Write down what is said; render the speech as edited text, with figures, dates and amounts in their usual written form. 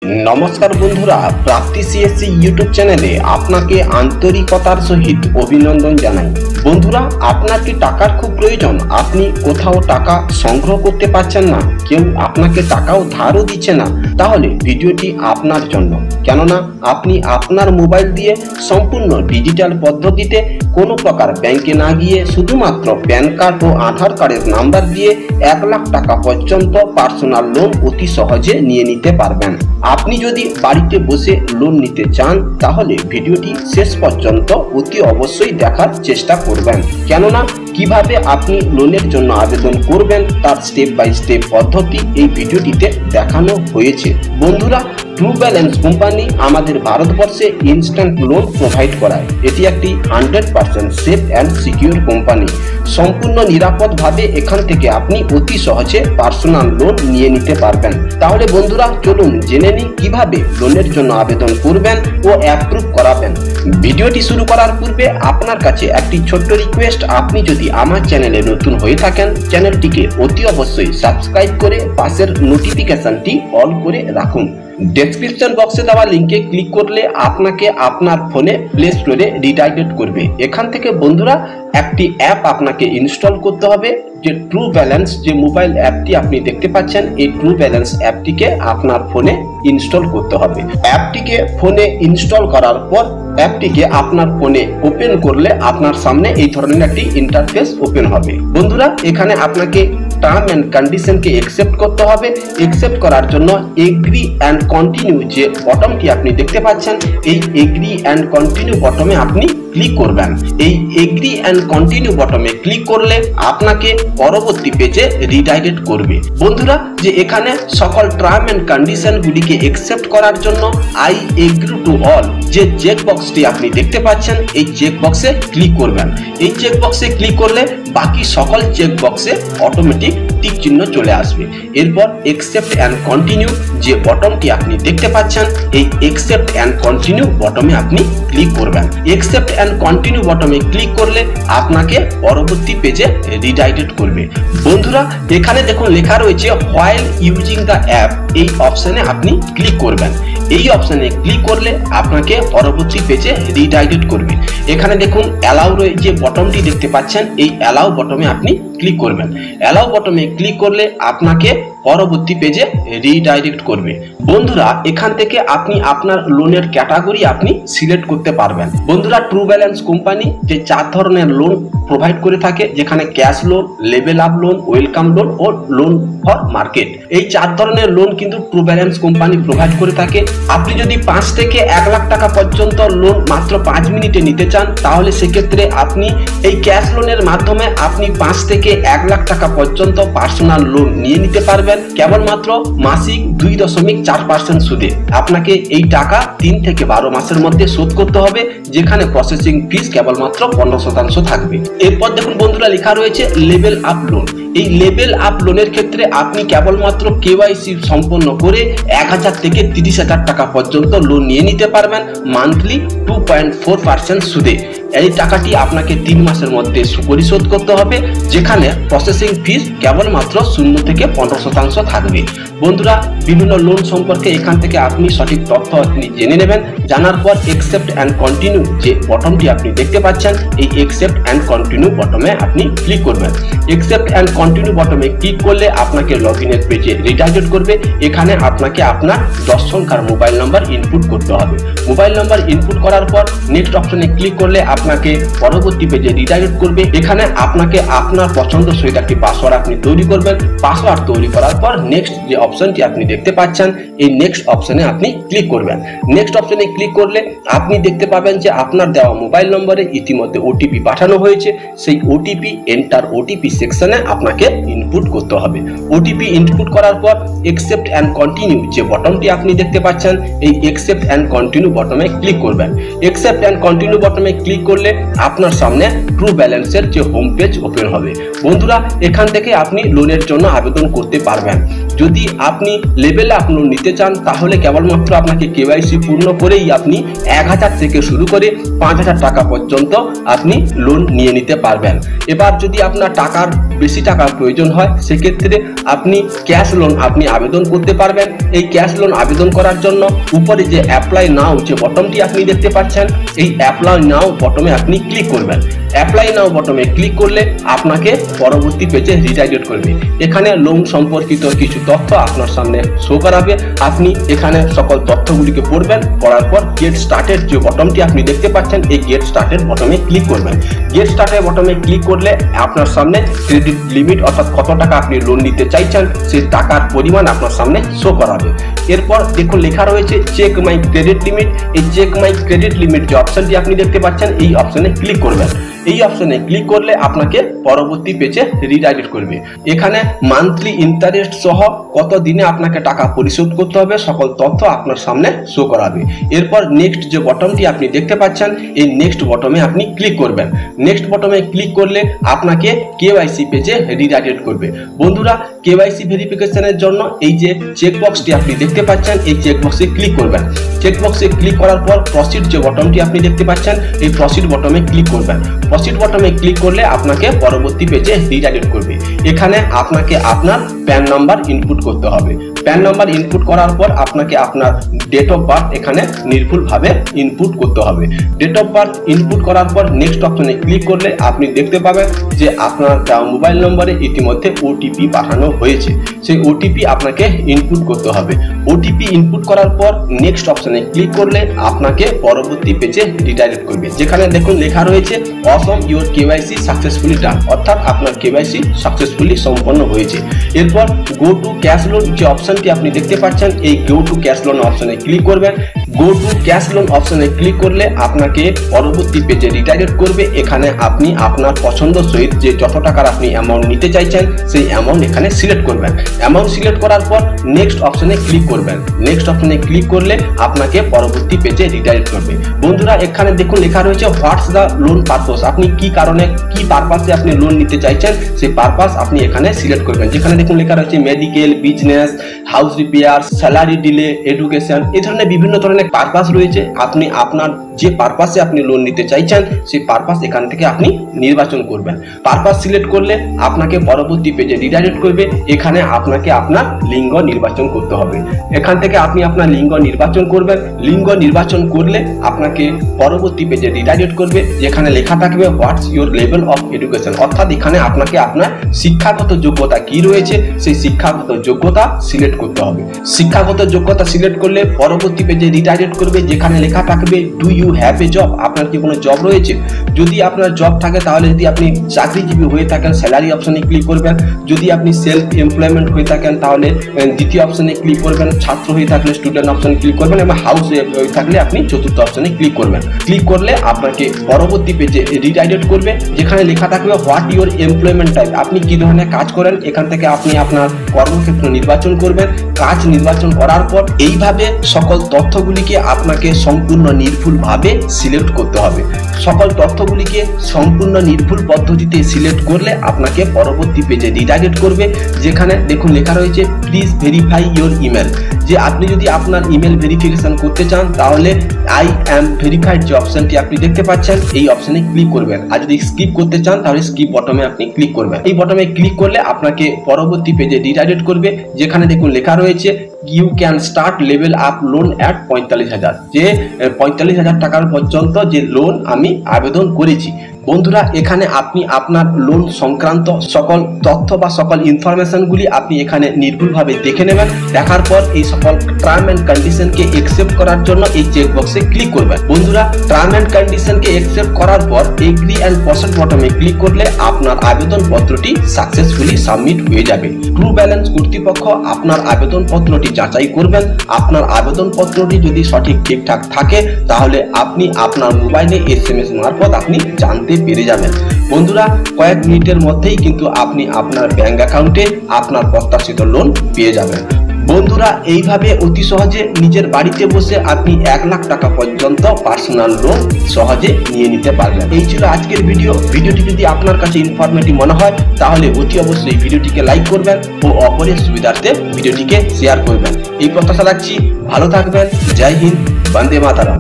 नमस्कार बंधुरा प्राप्ति सीएससी यूट्यूब चैनेले आपनाके आंतरिकतार सहित अभिनंदन जानाई। बंधुरा आपनार कि टाकार खूब प्रयोजन, आपनी कोथाओ टाका संग्रह करते पारछेन ना, केउ आपनाके टाकाओ धारও दिচ্ছে না, তাহলে ভিডিওটি আপনার জন্য। কেননা আপনি আপনার মোবাইল দিয়ে সম্পূর্ণ ডিজিটাল পদ্ধতিতে কোনো প্রকার ব্যাংকে না গিয়ে শুধুমাত্র প্যান কার্ড ও আধার কার্ডের নাম্বার দিয়ে 1 লাখ টাকা পর্যন্ত পার্সোনাল লোন অতি সহজে নিয়ে নিতে পারবেন। আপনি যদি বাড়িতে বসে লোন নিতে চান তাহলে ভিডিওটি শেষ পর্যন্ত অতি অবশ্যই দেখার চেষ্টা করবেন। কেননা কিভাবে আপনি লোনের জন্য আবেদন করবেন তার স্টেপ বাই স্টেপ পদ্ধতি এই ভিডিওটিতে দেখানো হয়েছে। বন্ধুরা, ট্রু ব্যালেন্স কোম্পানি আমাদের ভারতবর্ষে ইনস্ট্যান্ট লোন প্রোভাইড করায়। এটি একটি 100% সেফ অ্যান্ড সিকিউর কোম্পানি। সম্পূর্ণ নিরাপদভাবে এখান থেকে আপনি অতি সহজে পার্সোনাল লোন নিয়ে নিতে পারবেন। তাহলে বন্ধুরা চলুন জেনে নিই কিভাবে লোনের জন্য আবেদন করবেন ও অ্যাপ্রুভ করাবেন। ভিডিওটি শুরু করার পূর্বে আপনার কাছে একটি ছোট্ট রিকোয়েস্ট, আপনি যদি আমার চ্যানেলে নতুন হয়ে থাকেন চ্যানেলটিকে অতি অবশ্যই সাবস্ক্রাইব করে পাশের নোটিফিকেশনটি অল করে রাখুন। ডেসক্রিপশন বক্সে দেওয়া লিংকে ক্লিক করলে আপনাকে আপনার ফোনে প্লে স্টোরে রিডাইরেক্ট করবে। এখান থেকে বন্ধুরা একটি অ্যাপ আপনাকে ইনস্টল করতে হবে, যে ট্রু ব্যালেন্স যে মোবাইল অ্যাপটি আপনি দেখতে পাচ্ছেন এই ট্রু ব্যালেন্স অ্যাপটিকে আপনার ফোনে ইনস্টল করতে হবে। অ্যাপটিকে ফোনে ইনস্টল করার পর অ্যাপটিকে আপনার ফোনে ওপেন করলে আপনার সামনে এই ধরনের একটি ইন্টারফেস ওপেন হবে। বন্ধুরা এখানে আপনাকে টার্ম অ্যান্ড কন্ডিশনকে একসেপ্ট করতে হবে। একসেপ্ট করার জন্য এগ্রি অ্যান্ড কন্টিনিউ যে বটনটি আপনি দেখতে পাচ্ছেন এই এগ্রি অ্যান্ড কন্টিনিউ বটনে আপনি ক্লিক করবেন। এই এগ্রি অ্যান্ড কন্টিনিউ বটনে ক্লিক করলে আপনাকে পরবর্তী পেজে রিডাইরেক্ট করবে। বন্ধুরা যে এখানে সকল টার্ম অ্যান্ড কন্ডিশন গুলিকে একসেপ্ট করার জন্য আই এগ্রি টু অল যে চেক বক্সটি আপনি দেখতে পাচ্ছেন এই চেক বক্সে ক্লিক করবেন। এই চেক বক্সে ক্লিক করলে বাকি সকল চেক বক্সে অটোমেটিক টিক চিহ্ন চলে আসবে। এরপর একসেপ্ট অ্যান্ড কন্টিনিউ যে বটনটি আপনি দেখতে পাচ্ছেন এই একসেপ্ট অ্যান্ড কন্টিনিউ বটনে আপনি ক্লিক করবেন। একসেপ্ট অ্যান্ড কন্টিনিউ বটনে ক্লিক করলে আপনাকে পরবর্তী পেজে রিডাইরেক্ট করবে। বন্ধুরা এখানে দেখুন লেখা রয়েছে হোয়াইল ইউজিং দ্য অ্যাপ, এই অপশনে আপনি ক্লিক করবেন। এই অপশনে ক্লিক করলে আপনাকে পরবর্তী পেজে রিডাইরেক্ট করবে। এখানে দেখুন অ্যালাউ যে বটনটি দেখতে পাচ্ছেন এই অ্যালাউ বটনে আপনি ক্লিক করবেন। অ্যালাউ বটনে ক্লিক করলে আপনাকে পরবর্তী পেজে রিডাইরেক্ট করবে। বন্ধুরা এখান থেকে আপনি আপনার লোনের ক্যাটাগরি আপনি সিলেক্ট করতে পারবেন। বন্ধুরা ট্রু ব্যালেন্স কোম্পানি যে 4 ধরনের লোন প্রোভাইড করে থাকে, যেখানে cash loan, level up loan, welcome loan ও লোন ফর মার্কেট, এই 4 ধরনের লোন কিন্তু ট্রু ব্যালেন্স কোম্পানি প্রোভাইড করে থাকে। আপনি যদি 5 থেকে 1 লাখ টাকা পর্যন্ত লোন মাত্র 5 মিনিটে নিতে চান তাহলে সেক্ষেত্রে আপনি এই ক্যাশ লোনের মাধ্যমে আপনি 5 থেকে 1 লাখ টাকা পর্যন্ত পার্সোনাল লোন নিয়ে নিতে পারবেন কেবলমাত্র মাসিক 2.4% সুদে। আপনাকে এই টাকা 3 থেকে 12 মাসের মধ্যে শোধ করতে হবে, যেখানে প্রসেসিং ফিস কেবলমাত্র 15% থাকবে। এরপর দেখুন বন্ধুরা লেখা রয়েছে লেভেল আপ লোন। এই লেভেল আপ লোনের ক্ষেত্রে আপনি কেবলমাত্র কেওয়াইসি সম্পন্ন করে 1000 থেকে 30,000 টাকা পর্যন্ত লোন নিয়ে নিতে পারবেন মান্থলি 2.4% সুদে। এই টাকাটি আপনাকে 3 মাসের মধ্যে পরিশোধ করতে হবে, যেখানে প্রসেসিং ফিস কেবলমাত্র 0 থেকে 15% থাকবে। বন্ধুরা বিভিন্ন লোন সম্পর্কে এখান থেকে আপনি সঠিক তথ্য আপনি জেনে নেবেন। জানার পর একসেপ্ট অ্যান্ড কন্টিনিউ যে বটনটি আপনি দেখতে পাচ্ছেন এই একসেপ্ট অ্যান্ড কন্টিনিউ বটনে আপনি ক্লিক করবেন। একসেপ্ট অ্যান্ড কন্টিনিউ বটনে ক্লিক করলে আপনাকে লগইনের পেজে রিডাইরেক্ট করবে। এখানে আপনাকে আপনার 10 সংখ্যার মোবাইল নাম্বার ইনপুট করতে হবে। মোবাইল নাম্বার ইনপুট করার পর নেক্সট অপশনে ক্লিক করলে আপনাকে পরবর্তী পেজে রিডাইরেক্ট করবে। এখানে আপনাকে আপনার পছন্দসই একটি পাসওয়ার্ড আপনি তৈরি করবেন। পাসওয়ার্ড তৈরি করার পর নেক্সট যে অপশনটি আপনি দেখতে পাচ্ছেন এই নেক্সট অপশনে আপনি ক্লিক করবেন। নেক্সট অপশনে ক্লিক করলে আপনি দেখতে পাবেন যে আপনার দেওয়া মোবাইল নম্বরে ইতিমধ্যে ওটিপি পাঠানো হয়েছে। সেই ওটিপি এন্টার ওটিপি সেকশনে আপনাকে ইনপুট করতে হবে। ওটিপি ইনপুট করার পর একসেপ্ট অ্যান্ড কন্টিনিউ যে বটনটি আপনি দেখতে পাচ্ছেন এই একসেপ্ট অ্যান্ড কন্টিনিউ বটনে ক্লিক করবেন। একসেপ্ট অ্যান্ড কন্টিনিউ বটনে ক্লিক করলে আপনার সামনে ট্রু ব্যালেন্সের যে হোম পেজ ওপেন হবে। বন্ধুরা এখান থেকে আপনি লোনের জন্য আবেদন করতে পারবেন। যদি আপনি লেভেল আপ লোন নিতে চান তাহলে কেবলমাত্র আপনাকে কেওয়াইসি পূর্ণ করেই আপনি 1000 থেকে শুরু করে 5000 টাকা পর্যন্ত আপনি লোন নিয়ে নিতে পারবেন। এবার যদি আপনার বেশি টাকার প্রয়োজন হয় সেক্ষেত্রে আপনি ক্যাশ লোন আপনি আবেদন করতে পারবেন। এই ক্যাশ লোন আবেদন করার জন্য উপরে যে অ্যাপ্লাই নাও যে বটনটি আপনি দেখতে পাচ্ছেন, এই অ্যাপ্লাই নাও বটনে আপনি ক্লিক করবেন। অ্যাপ্লাই নাও বটনে ক্লিক করলে আপনাকে পরবর্তী পেজে রিডাইরেক্ট করবে। এখানে লোন সম্পর্কিত কিছু তথ্য আপনার সামনে শো করাবে। আপনি এখানে সকল তথ্যগুলিকে পড়বেন, পড়ার পর গেট স্টার্টেড যে বটনটি আপনি দেখতে পাচ্ছেন এই গেট স্টার্টেড বটনে ক্লিক করবেন। গেট স্টার্টেড বটনে ক্লিক করলে আপনার সামনে ক্রেডিট লিমিট অর্থাৎ কত টাকা আপনি লোন নিতে চাইছেন সেই টাকার পরিমাণ আপনার সামনে শো করাবে। এরপর দেখুন লেখা রয়েছে চেক মাই ক্রেডিট লিমিট। এই চেক মাই ক্রেডিট লিমিট যে অপশনটি আপনি দেখতে পাচ্ছেন এই অপশনে ক্লিক করবেন। এই অপশনে ক্লিক করলে আপনাকে পরবর্তী পেজে রিডাইরেক্ট করবে। এখানে মান্থলি ইন্টারেস্ট সহ কত দিনে আপনাকে টাকা পরিশোধ করতে হবে সকল তথ্য আপনার সামনে শো করাবে। এরপর নেক্সট যে বটনটি আপনি দেখতে পাচ্ছেন এই নেক্সট বটনে আপনি ক্লিক করবেন। নেক্সট বটনে ক্লিক করলে আপনাকে কেওয়াইসি পেজে রিডাইরেক্ট করবে। বন্ধুরা কেওয়াইসি ভেরিফিকেশনের জন্য এই যে চেকবক্সটি আপনি দেখতে পাচ্ছেন এই চেকবক্সে ক্লিক করবেন। চেকবক্সে ক্লিক করার পর প্রসিড যে বটনটি আপনি দেখতে পাচ্ছেন এই প্রসিড বটনে ক্লিক করবেন। প্রসিড বটনে ক্লিক করলে আপনাকে পরবর্তী পেজে রিডাইরেক্ট করবে। এখানে আপনাকে আপনার প্যান নাম্বার ইনপুট করতে হবে। প্যান নাম্বার ইনপুট করার পর আপনাকে আপনার ডেট অফ বার্থ এখানে নির্ভুলভাবে ইনপুট করতে হবে। ডেট অফ বার্থ ইনপুট করার পর নেক্সট অপশনে ক্লিক করলে আপনি দেখতে পাবেন যে আপনার মোবাইল নম্বরে ইতিমধ্যে ওটিপি পাঠানো হয়েছে। সেই ওটিপি আপনাকে ইনপুট করতে হবে। ওটিপি ইনপুট করার পর নেক্সট অপশনে ক্লিক করলে আপনাকে পরবর্তী পেজে রিডাইরেক্ট করবে। যেখানে দেখুন লেখা রয়েছে অসম ইউর কেওয়াইসি সাকসেসফুলি ডান, অর্থাৎ আপনার কেওয়াইসি সাকসেসফুলি সম্পন্ন হয়েছে। এরপর গো টু ক্যাশ লোন যে অপশনটি আপনি দেখতে পাচ্ছেন এই গো টু ক্যাশ লোন অপশনে ক্লিক করবেন। গো টু ক্যাশ লোন অপশনে ক্লিক করলে আপনাকে পরবর্তী পেজে রিডাইরেক্ট করবে। এখানে আপনি আপনার পছন্দ সহিত যে যত টাকার আপনি অ্যামাউন্ট নিতে চাইছেন সেই অ্যামাউন্ট এখানে সিলেক্ট করবেন। অ্যামাউন্ট সিলেক্ট করার পর নেক্সট অপশনে ক্লিক করবেন। নেক্সট অপশনে ক্লিক করলে আপনাকে পরবর্তী পেজে রিডাইরেক্ট করবে। বন্ধুরা এখানে দেখুন লেখা রয়েছে হোয়াটস দ্য লোন পারপাস, আপনি কি কারণে কি পারপাসে আপনি লোন নিতে চাইছেন সেই পারপাস আপনি এখানে সিলেক্ট করবেন। যেখানে দেখুন লেখা রয়েছে medical, business, house repair, salary delay, education, এই ধরনের বিভিন্ন ধরনের পারপাস রয়েছে। আপনি আপনার যে পারপাসে আপনি লোন নিতে চাইছেন সেই পারপাস এখান থেকে আপনি নির্বাচন করবেন। পারপাস সিলেক্ট করলে আপনাকে পরবর্তী পেজে রিডাইরেক্ট করবে। এখানে আপনাকে আপনার লিঙ্গ নির্বাচন করতে হবে। এখান থেকে আপনি আপনার লিঙ্গ নির্বাচন করবেন। লিঙ্গ নির্বাচন করলে আপনাকে পরবর্তী পেজে রিডাইরেক্ট করবে যেখানে লেখা থাকবে what's your level of education, অর্থাৎ এখানে আপনাকে আপনার শিক্ষাগত যোগ্যতা কি রয়েছে সেই শিক্ষাগত যোগ্যতা সিলেক্ট করতে হবে। শিক্ষাগত যোগ্যতা সিলেক্ট করলে পরবর্তী পেজে রিডাইরেক্ট করবে যেখানে লেখা থাকবে do you have a job, আপনার কি কোনো জব রয়েছে। যদি আপনার জব থাকে তাহলে যদি আপনি চাকরিজীবী হয়ে থাকেন স্যালারি অপশনে ক্লিক করবেন। যদি আপনি সেলফ এমপ্লয়মেন্ট হয়ে থাকেন তাহলে দ্বিতীয় অপশনে ক্লিক করবেন। ছাত্র হয়ে থাকলে স্টুডেন্ট অপশনে ক্লিক করবেন এবং হাউস হয়ে থাকলে আপনি চতুর্থ অপশনে ক্লিক করবেন। ক্লিক করলে আপনাকে পরবর্তী পেজে রিডাইরেক্ট করবে যেখানে লেখা থাকবে হোয়াট ইউর এমপ্লয়মেন্ট টাইপ, আপনি কি ধরনের কাজ করেন। এখান থেকে আপনি আপনার কর্মক্ষেত্র নির্বাচন করবেন। কাজ নির্বাচন করার পর এইভাবে সকল তথ্যগুলিকে আপনাকে সম্পূর্ণ নির্ভুলভাবে সিলেক্ট করতে হবে। সকল তথ্যগুলিকে সম্পূর্ণ নির্ভুল পদ্ধতিতে সিলেক্ট করলে আপনাকে পরবর্তী পেজে রিডাইরেক্ট করবে যেখানে দেখুন লেখা রয়েছে প্লিজ ভেরিফাই ইউর ইমেল, যে আপনি যদি আপনার ইমেল ভেরিফিকেশন করতে চান তাহলে আই অ্যাম ভেরিফাইড যে অপশনটি আপনি দেখতে পাচ্ছেন এই অপশনে ক্লিক করবেন। আর যদি স্কিপ করতে চান তাহলে স্কিপ বটনে আপনি ক্লিক করবেন। এই বটনে ক্লিক করলে আপনাকে পরবর্তী পেজে রিডাইরেক্ট করবে যেখানে দেখুন লেখা রয়েছে you can start level up loan at 45,000, যে 45,000 টাকার পর্যন্ত যে লোন আমি আবেদন করেছি। বন্ধুরা এখানে আপনি আপনার লোন সংক্রান্ত সকল তথ্য বা সকল ইনফরমেশনগুলি আপনি এখানে নির্ভুলভাবে দেখে নেবেন। দেখার পর এই সকল টার্ম অ্যান্ড কন্ডিশনকে একসেপ্ট করার জন্য এই চেকবক্সে ক্লিক করবেন। বন্ধুরা টার্ম অ্যান্ড কন্ডিশনকে একসেপ্ট করার পর এগ্রি অ্যান্ড প্রসেড বটনে ক্লিক করলে আপনার আবেদনপত্রটি সাকসেসফুলি সাবমিট হয়ে যাবে। ট্রু ব্যালেন্স কর্তৃপক্ষ আপনার আবেদনপত্রটি যাচাই করবেন। আপনার আবেদনপত্রটি যদি সঠিক ঠিকঠাক থাকে তাহলে আপনি আপনার মোবাইলে SMS মারফত আপনি জানতে পেরে যাবেন। বন্ধুরা কয়েক মিনিটের মধ্যেই কিন্তু আপনি আপনার ব্যাংক অ্যাকাউন্টে আপনার প্রত্যাশিত লোন পেয়ে যাবেন। বন্ধুরা এইভাবে অতি সহজে নিজের বাড়িতে বসে আপনি 1 লাখ টাকা পর্যন্ত পার্সোনাল লোন সহজে নিয়ে নিতে পারবেন। এই ছিল আজকের ভিডিওটি যদি আপনার কাছে ইনফরমেটিভ মনে হয় তাহলে অতি অবশ্যই ভিডিওটিকে লাইক করবেন ও অপরের সুবিধার্থে ভিডিওটিকে শেয়ার করবেন। এই প্রত্যাশা রাখছি। ভালো থাকবেন। জয় হিন্দ, বন্দে মাতরম।